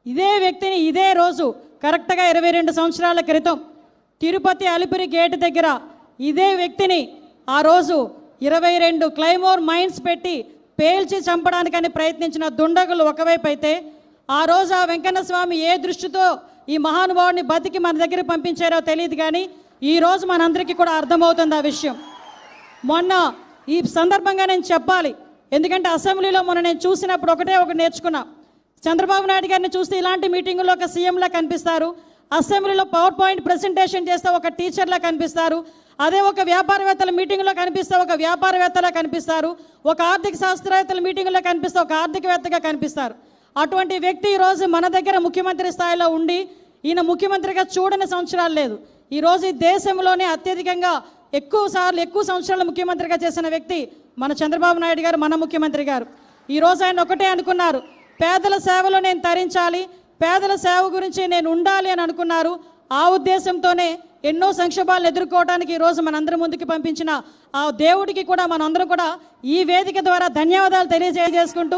ఇదే వ్యక్తిని ఇదే రోజు కరెక్ట్గా 22 సంవత్సరాల క్రితం తిరుపతి అలిపిరి గేట్ దగ్గర ఇదే వ్యక్తిని ఆ రోజు 22 క్లైమోర్ మైన్స్ పెట్టి పేల్చి చంపడానికని ప్రయత్నించిన దుండగులు ఒకవైపు అయితే, ఆ రోజు ఆ వెంకన్న స్వామి ఏ దృష్టితో ఈ మహానుభావుడిని బతికి మన దగ్గర పంపించారో తెలియదు, కానీ ఈరోజు మనందరికీ కూడా అర్థమవుతుంది ఆ విషయం. మొన్న ఈ సందర్భంగా నేను చెప్పాలి, ఎందుకంటే అసెంబ్లీలో మొన్న నేను చూసినప్పుడు ఒకటి నేర్చుకున్నా. చంద్రబాబు నాయుడు గారిని చూస్తే ఇలాంటి మీటింగుల్లో ఒక సీఎంలా కనిపిస్తారు, అసెంబ్లీలో పవర్ పాయింట్ ప్రెజెంటేషన్ చేస్తే ఒక టీచర్లా కనిపిస్తారు, అదే ఒక వ్యాపారవేత్తల మీటింగ్లో కనిపిస్తే ఒక వ్యాపారవేత్తలా కనిపిస్తారు, ఒక ఆర్థిక శాస్త్రవేత్తల మీటింగ్లో కనిపిస్తే ఒక ఆర్థికవేత్తగా కనిపిస్తారు. అటువంటి వ్యక్తి ఈరోజు మన దగ్గర ముఖ్యమంత్రి స్థాయిలో ఉండి ఈయన ముఖ్యమంత్రిగా చూడని సంవత్సరాలు లేదు. ఈరోజు ఈ దేశంలోనే అత్యధికంగా ఎక్కువ సంవత్సరాలు ముఖ్యమంత్రిగా చేసిన వ్యక్తి మన చంద్రబాబు నాయుడు గారు, మన ముఖ్యమంత్రి గారు. ఈరోజు ఆయన ఒకటే అనుకున్నారు, పేదల సేవలో నేను తరించాలి, పేదల సేవ గురించి నేను ఉండాలి అని అనుకున్నారు. ఆ ఉద్దేశంతోనే ఎన్నో సంక్షోభాలను ఎదుర్కోవడానికి ఈరోజు మనందరి ముందుకు పంపించిన ఆ దేవుడికి కూడా మనందరం కూడా ఈ వేదిక ద్వారా ధన్యవాదాలు తెలియజేసుకుంటూ